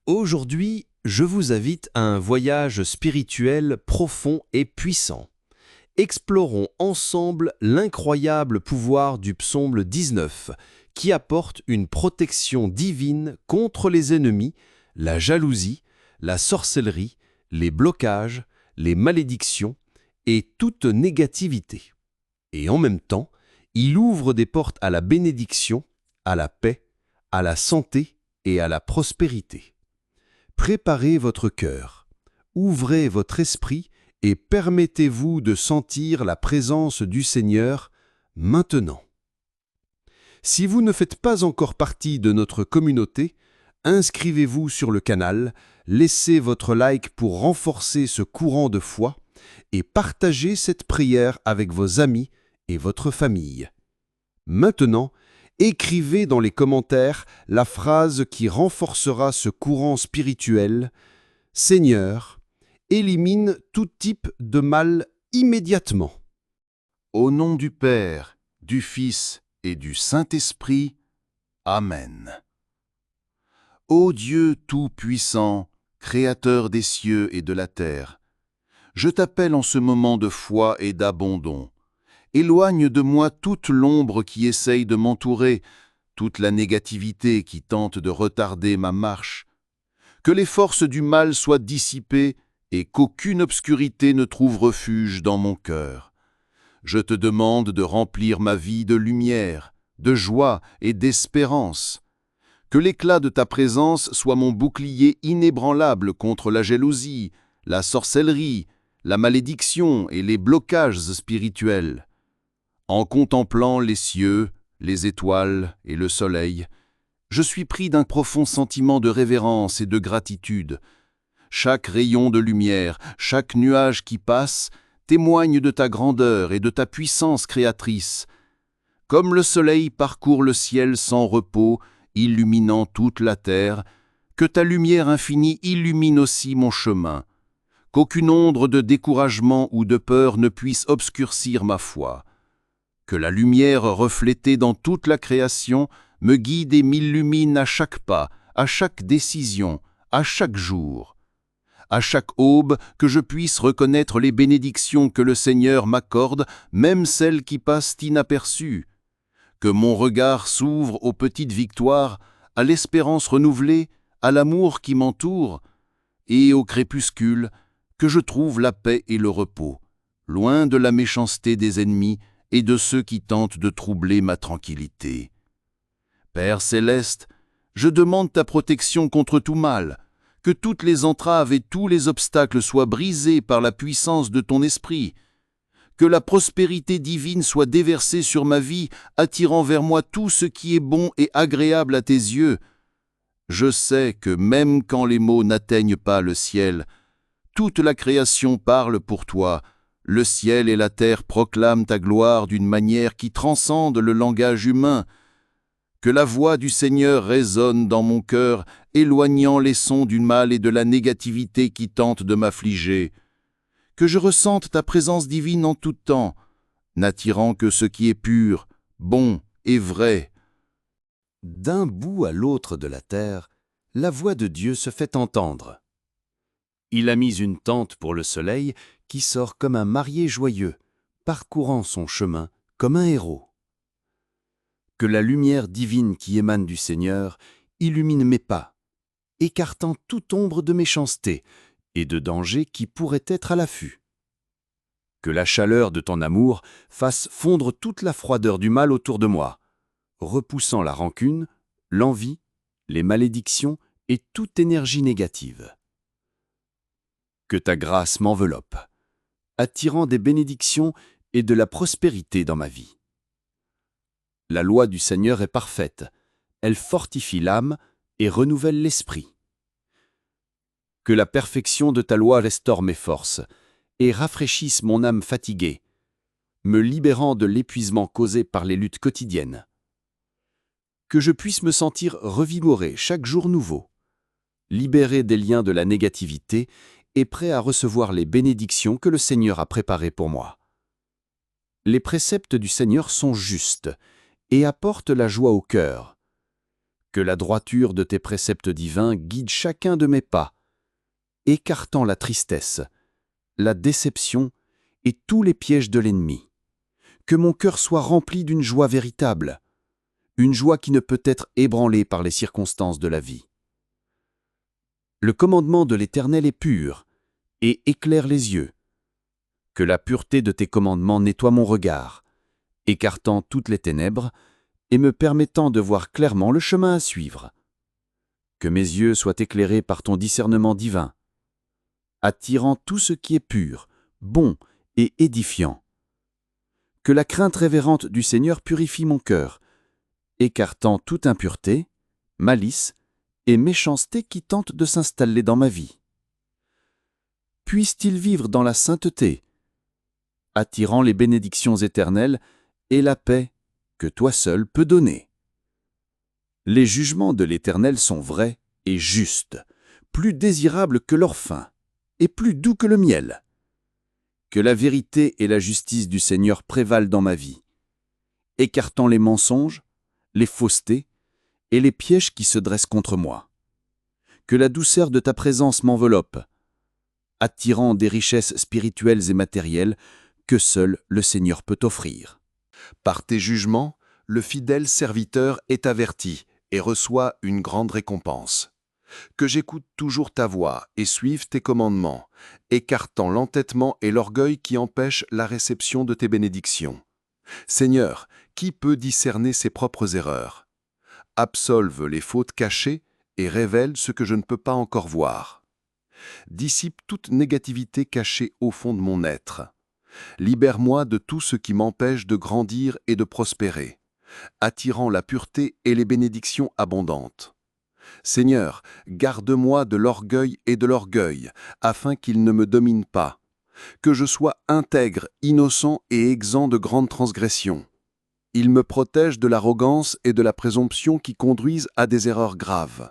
Aujourd'hui, je vous invite à un voyage spirituel profond et puissant. Explorons ensemble l'incroyable pouvoir du psaume 19, qui apporte une protection divine contre les ennemis, la jalousie, la sorcellerie, les blocages, les malédictions et toute négativité. Et en même temps, il ouvre des portes à la bénédiction, à la paix, à la santé et à la prospérité. Préparez votre cœur, ouvrez votre esprit et permettez-vous de sentir la présence du Seigneur maintenant. Si vous ne faites pas encore partie de notre communauté, inscrivez-vous sur le canal, laissez votre like pour renforcer ce courant de foi et partagez cette prière avec vos amis et votre famille. Maintenant, écrivez dans les commentaires la phrase qui renforcera ce courant spirituel. Seigneur, élimine tout type de mal immédiatement. Au nom du Père, du Fils et du Saint-Esprit. Amen. Ô Dieu Tout-Puissant, Créateur des cieux et de la terre, je t'appelle en ce moment de foi et d'abandon. Éloigne de moi toute l'ombre qui essaye de m'entourer, toute la négativité qui tente de retarder ma marche. Que les forces du mal soient dissipées et qu'aucune obscurité ne trouve refuge dans mon cœur. Je te demande de remplir ma vie de lumière, de joie et d'espérance. Que l'éclat de ta présence soit mon bouclier inébranlable contre la jalousie, la sorcellerie, la malédiction et les blocages spirituels. En contemplant les cieux, les étoiles et le soleil, je suis pris d'un profond sentiment de révérence et de gratitude. Chaque rayon de lumière, chaque nuage qui passe, témoigne de ta grandeur et de ta puissance créatrice. Comme le soleil parcourt le ciel sans repos, illuminant toute la terre, que ta lumière infinie illumine aussi mon chemin. Qu'aucune ombre de découragement ou de peur ne puisse obscurcir ma foi. Que la lumière reflétée dans toute la création me guide et m'illumine à chaque pas, à chaque décision, à chaque jour. À chaque aube, que je puisse reconnaître les bénédictions que le Seigneur m'accorde, même celles qui passent inaperçues. Que mon regard s'ouvre aux petites victoires, à l'espérance renouvelée, à l'amour qui m'entoure, et au crépuscule, que je trouve la paix et le repos, loin de la méchanceté des ennemis et de ceux qui tentent de troubler ma tranquillité. Père céleste, je demande ta protection contre tout mal, que toutes les entraves et tous les obstacles soient brisés par la puissance de ton esprit, que la prospérité divine soit déversée sur ma vie, attirant vers moi tout ce qui est bon et agréable à tes yeux. Je sais que même quand les mots n'atteignent pas le ciel, toute la création parle pour toi. Le ciel et la terre proclament ta gloire d'une manière qui transcende le langage humain. Que la voix du Seigneur résonne dans mon cœur, éloignant les sons du mal et de la négativité qui tentent de m'affliger. Que je ressente ta présence divine en tout temps, n'attirant que ce qui est pur, bon et vrai. D'un bout à l'autre de la terre, la voix de Dieu se fait entendre. Il a mis une tente pour le soleil qui sort comme un marié joyeux, parcourant son chemin comme un héros. Que la lumière divine qui émane du Seigneur illumine mes pas, écartant toute ombre de méchanceté et de danger qui pourrait être à l'affût. Que la chaleur de ton amour fasse fondre toute la froideur du mal autour de moi, repoussant la rancune, l'envie, les malédictions et toute énergie négative. Que ta grâce m'enveloppe, attirant des bénédictions et de la prospérité dans ma vie. La loi du Seigneur est parfaite, elle fortifie l'âme et renouvelle l'esprit. Que la perfection de ta loi restaure mes forces et rafraîchisse mon âme fatiguée, me libérant de l'épuisement causé par les luttes quotidiennes. Que je puisse me sentir revigoré chaque jour nouveau, libéré des liens de la négativité et prêt à recevoir les bénédictions que le Seigneur a préparées pour moi. Les préceptes du Seigneur sont justes et apportent la joie au cœur. Que la droiture de tes préceptes divins guide chacun de mes pas, écartant la tristesse, la déception et tous les pièges de l'ennemi. Que mon cœur soit rempli d'une joie véritable, une joie qui ne peut être ébranlée par les circonstances de la vie. Le commandement de l'Éternel est pur et éclaire les yeux. Que la pureté de tes commandements nettoie mon regard, écartant toutes les ténèbres et me permettant de voir clairement le chemin à suivre. Que mes yeux soient éclairés par ton discernement divin, attirant tout ce qui est pur, bon et édifiant. Que la crainte révérente du Seigneur purifie mon cœur, écartant toute impureté, malice et méchanceté qui tentent de s'installer dans ma vie. Puisse-t-il vivre dans la sainteté, attirant les bénédictions éternelles et la paix que toi seul peux donner. Les jugements de l'Éternel sont vrais et justes, plus désirables que l'or fin et plus doux que le miel. Que la vérité et la justice du Seigneur prévalent dans ma vie, écartant les mensonges, les faussetés et les pièges qui se dressent contre moi. Que la douceur de ta présence m'enveloppe, attirant des richesses spirituelles et matérielles que seul le Seigneur peut offrir. Par tes jugements, le fidèle serviteur est averti et reçoit une grande récompense. Que j'écoute toujours ta voix et suive tes commandements, écartant l'entêtement et l'orgueil qui empêchent la réception de tes bénédictions. Seigneur, qui peut discerner ses propres erreurs? Absolve les fautes cachées et révèle ce que je ne peux pas encore voir. Dissipe toute négativité cachée au fond de mon être. Libère-moi de tout ce qui m'empêche de grandir et de prospérer, attirant la pureté et les bénédictions abondantes. Seigneur, garde-moi de l'orgueil et de l'orgueil, afin qu'ils ne me dominent pas. Que je sois intègre, innocent et exempt de grandes transgressions. Ils me protègent de l'arrogance et de la présomption qui conduisent à des erreurs graves.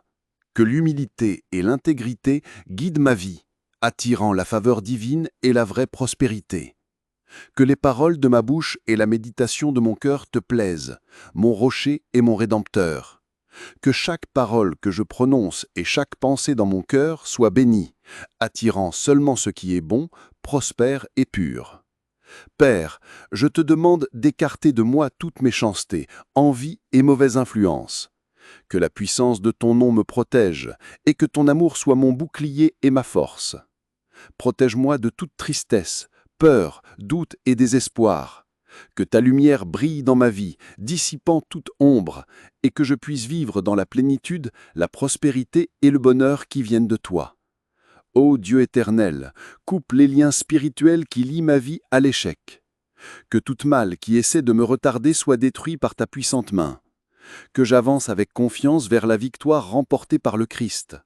Que l'humilité et l'intégrité guident ma vie, attirant la faveur divine et la vraie prospérité. Que les paroles de ma bouche et la méditation de mon cœur te plaisent, mon rocher et mon rédempteur. Que chaque parole que je prononce et chaque pensée dans mon cœur soit bénie, attirant seulement ce qui est bon, prospère et pur. Père, je te demande d'écarter de moi toute méchanceté, envie et mauvaise influence. Que la puissance de ton nom me protège et que ton amour soit mon bouclier et ma force. Protège-moi de toute tristesse, peur, doute et désespoir. Que ta lumière brille dans ma vie, dissipant toute ombre, et que je puisse vivre dans la plénitude, la prospérité et le bonheur qui viennent de toi. Ô Dieu éternel, coupe les liens spirituels qui lient ma vie à l'échec. Que toute mal qui essaie de me retarder soit détruit par ta puissante main. Que j'avance avec confiance vers la victoire remportée par le Christ.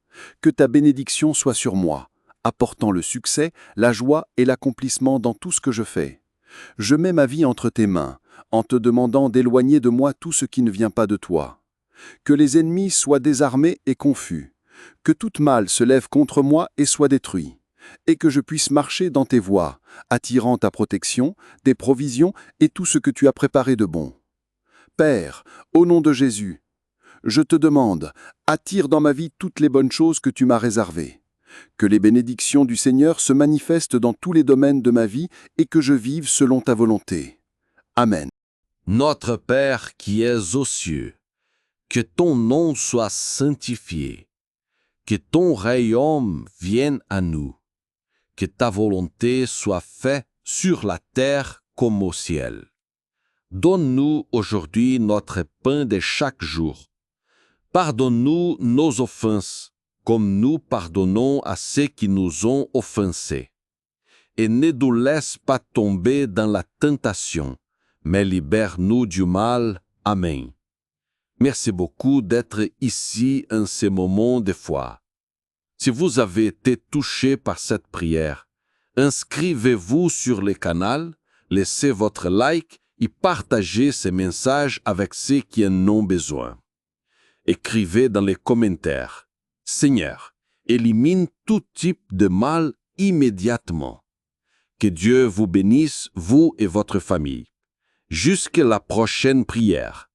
Que ta bénédiction soit sur moi, apportant le succès, la joie et l'accomplissement dans tout ce que je fais. Je mets ma vie entre tes mains, en te demandant d'éloigner de moi tout ce qui ne vient pas de toi. Que les ennemis soient désarmés et confus. Que toute mal se lève contre moi et soit détruit. Et que je puisse marcher dans tes voies, attirant ta protection, tes provisions et tout ce que tu as préparé de bon. Père, au nom de Jésus, je te demande, attire dans ma vie toutes les bonnes choses que tu m'as réservées. Que les bénédictions du Seigneur se manifestent dans tous les domaines de ma vie et que je vive selon ta volonté. Amen. Notre Père qui es aux cieux, que ton nom soit sanctifié, que ton royaume vienne à nous, que ta volonté soit faite sur la terre comme au ciel. Donne-nous aujourd'hui notre pain de chaque jour. Pardonne-nous nos offenses, comme nous pardonnons à ceux qui nous ont offensés. Et ne nous laisse pas tomber dans la tentation, mais libère-nous du mal. Amen. Merci beaucoup d'être ici en ce moment de foi. Si vous avez été touché par cette prière, inscrivez-vous sur le canal, laissez votre like et partagez ce message avec ceux qui en ont besoin. Écrivez dans les commentaires: Seigneur, élimine tout type de mal immédiatement. Que Dieu vous bénisse, vous et votre famille. Jusqu'à la prochaine prière.